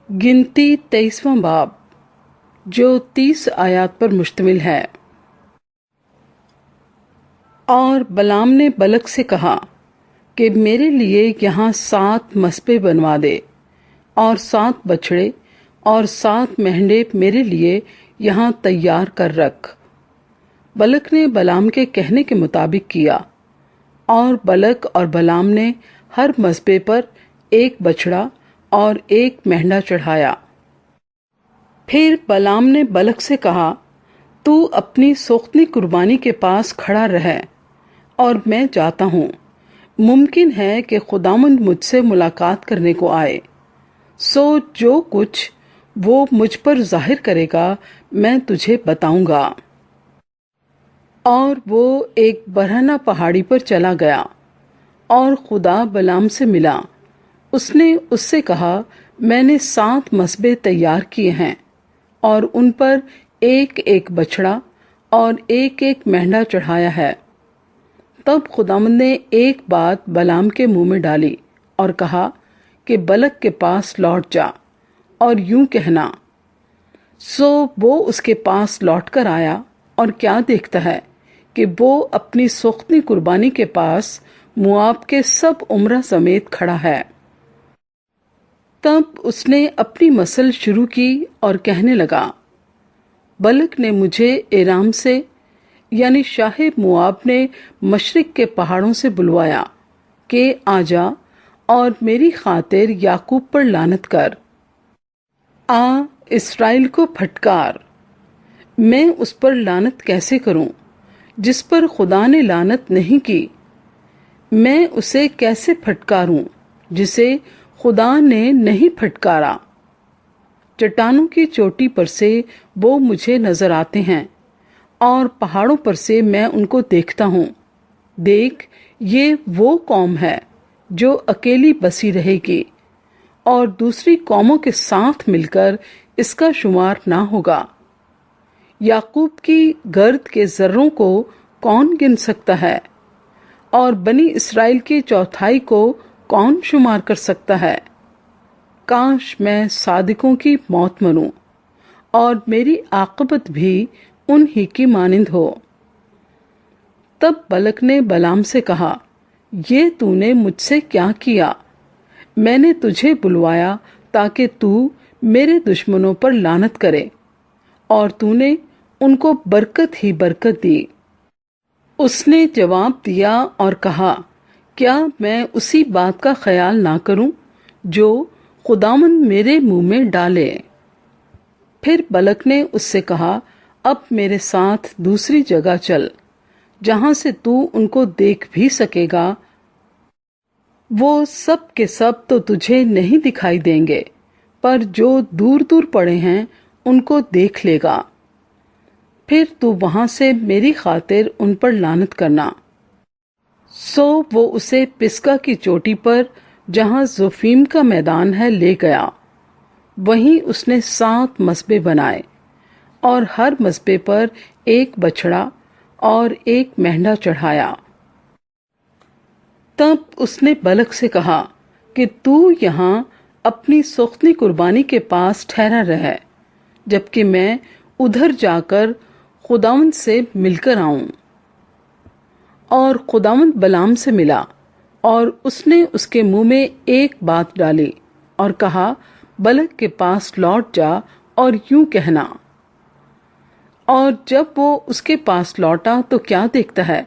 गिनती 23वां बाब जो 30 आयात पर मुश्तमिल है। और बलाम ने बलक से कहा कि मेरे लिए यहाँ 7 मस्बे बनवा दे और 7 बछड़े और 7 मेंढे मेरे लिए यहाँ तैयार कर रख। बलक ने बलाम के कहने के मुताबिक किया और बलक और बलाम ने हर मस्बे पर एक बछड़ा और एक मेंढा चढ़ाया। फिर बलाम ने बलक से कहा, तू अपनी सोख्ती कुर्बानी के पास खड़ा रह और मैं जाता हूँ। मुमकिन है कि खुदावंद मुझसे मुलाकात करने को आए, सो जो कुछ वो मुझ पर जाहिर करेगा मैं तुझे बताऊंगा। और वो एक बरहना पहाड़ी पर चला गया और खुदा बलाम से मिला। उसने उससे कहा, मैंने 7 मस्बे तैयार किए हैं और उन पर एक एक बछड़ा और एक एक मेंढा चढ़ाया है। तब खुदावंद ने एक बात बलाम के मुंह में डाली और कहा कि बलक के पास लौट जा और यूं कहना। सो वो उसके पास लौट कर आया और क्या देखता है कि वो अपनी सोख्ती कुर्बानी के पास मुआब के सब उम्रा समेत खड़ा है। तब उसने अपनी मसल शुरू की और कहने लगा, बलक ने मुझे एराम से यानी शाह मुआब ने मशरिक के पहाड़ों से बुलवाया कि आजा और मेरी खातिर याकूब पर लानत कर। आ इसराइल को फटकार। मैं उस पर लानत कैसे करूं जिस पर खुदा ने लानत नहीं की? मैं उसे कैसे फटकारूं जिसे खुदा ने नहीं फटकारा? चट्टानों की चोटी पर से वो मुझे नजर आते हैं और पहाड़ों पर से मैं उनको देखता हूँ। देख, ये वो कौम है जो अकेली बसी रहेगी और दूसरी कौमों के साथ मिलकर इसका शुमार ना होगा। याकूब की गर्द के जर्रों को कौन गिन सकता है और बनी इसराइल की चौथाई को कौन शुमार कर सकता है? काश मैं सादिकों की मौत मरूं और मेरी आकबत भी उन ही की मानिंद हो। तब बलक ने बलाम से कहा, ये तूने मुझसे क्या किया? मैंने तुझे बुलवाया ताकि तू मेरे दुश्मनों पर लानत करे और तूने उनको बरकत ही बरकत दी। उसने जवाब दिया और कहा, क्या मैं उसी बात का ख्याल ना करूं जो खुदावंद मेरे मुंह में डाले? फिर बलक ने उससे कहा, अब मेरे साथ दूसरी जगह चल जहां से तू उनको देख भी सकेगा। वो सब के सब तो तुझे नहीं दिखाई देंगे, पर जो दूर दूर पड़े हैं उनको देख लेगा। फिर तू वहां से मेरी खातिर उन पर लानत करना। सो वो उसे पिस्का की चोटी पर जहां जोफीम का मैदान है ले गया। वहीं उसने 7 मस्बे बनाए और हर मस्बे पर एक बछड़ा और एक मेंढा चढ़ाया। तब उसने बलक से कहा कि तू यहाँ अपनी सोख्ती कुर्बानी के पास ठहरा रह, जबकि मैं उधर जाकर खुदावंद से मिलकर आऊं। और खुदावंद बलाम से मिला और उसने उसके मुंह में एक बात डाली और कहा, बलक के पास लौट जा और यूं कहना। और जब वो उसके पास लौटा तो क्या देखता है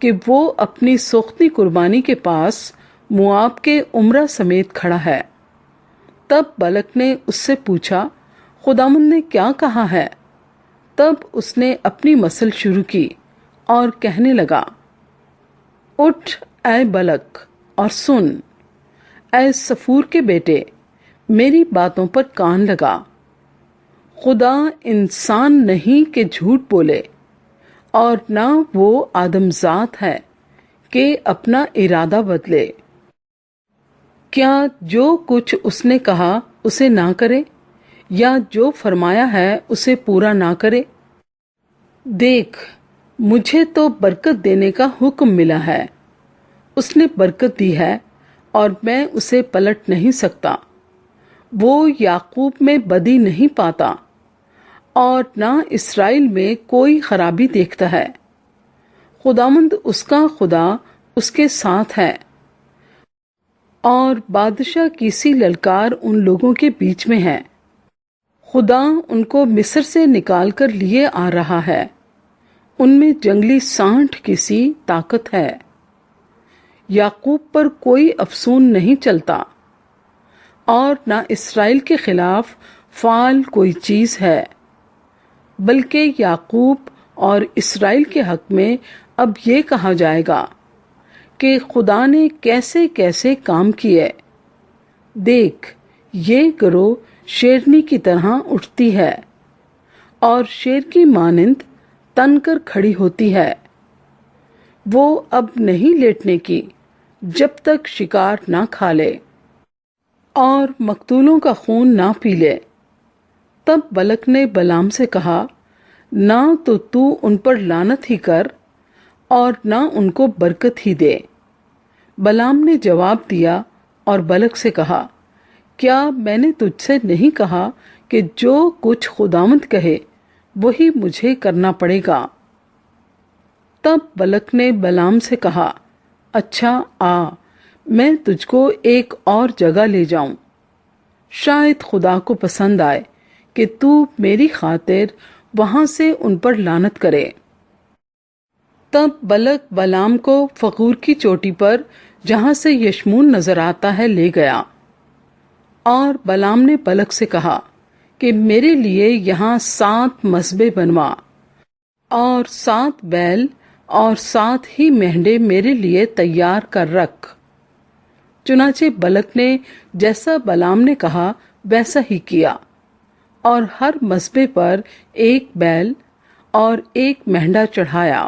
कि वो अपनी सोख्ती कुर्बानी के पास मुआब के उम्रा समेत खड़ा है। तब बलक ने उससे पूछा, खुदावंद ने क्या कहा है? तब उसने अपनी मसल शुरू की और कहने लगा, उठ ऐ बलक और सुन। ऐ सफूर के बेटे, मेरी बातों पर कान लगा। खुदा इंसान नहीं कि झूठ बोले और ना वो आदमजात है कि अपना इरादा बदले। क्या जो कुछ उसने कहा उसे ना करे या जो फरमाया है उसे पूरा ना करे? देख, मुझे तो बरकत देने का हुक्म मिला है। उसने बरकत दी है और मैं उसे पलट नहीं सकता। وہ یعقوب میں بدی نہیں پاتا اور نہ اسرائیل میں کوئی خرابی دیکھتا ہے۔ خداوند اس کا خدا اس کے ساتھ ہے، اور بادشاہ کی سی للکار ان لوگوں کے بیچ میں ہے۔ خدا ان کو مصر سے نکال کر لیے آ رہا ہے، ان میں جنگلی سانٹ کی سی طاقت ہے۔ یعقوب پر کوئی افسون نہیں چلتا، اور نہ اسرائیل کے خلاف فعال کوئی چیز ہے، بلکہ یعقوب اور اسرائیل کے حق میں اب یہ کہا جائے گا کہ خدا نے کیسے کیسے کام کیے۔ دیکھ، یہ گروہ شیرنی کی طرح اٹھتی ہے اور شیر کی مانند تن کر کھڑی ہوتی ہے۔ وہ اب نہیں لیٹنے کی جب تک شکار نہ کھا لے اور مقتولوں کا خون نہ پی لے۔ تب بلک نے بلام سے کہا، نہ تو ان پر لعنت ہی کر اور نہ ان کو برکت ہی دے۔ بلام نے جواب دیا اور بلک سے کہا، کیا میں نے تجھ سے نہیں کہا کہ جو کچھ خداوند کہے وہی مجھے کرنا پڑے گا؟ تب بلک نے بلام سے کہا، اچھا آ، میں تجھ کو ایک اور جگہ لے جاؤں، شاید خدا کو پسند آئے کہ تو میری خاطر وہاں سے ان پر لعنت کرے۔ تب بلک بلام کو فغور کی چوٹی پر جہاں سے یشمون نظر آتا ہے لے گیا، اور بلام نے بلک سے کہا کہ میرے لیے یہاں 7 مذبے بنوا اور 7 بیل اور 7 ہی مہنڈے میرے لیے تیار کر رکھ۔ چنانچہ بلک نے جیسا بلام نے کہا ویسا ہی کیا، اور ہر مذبے پر 1 بیل اور 1 مہنڈا چڑھایا۔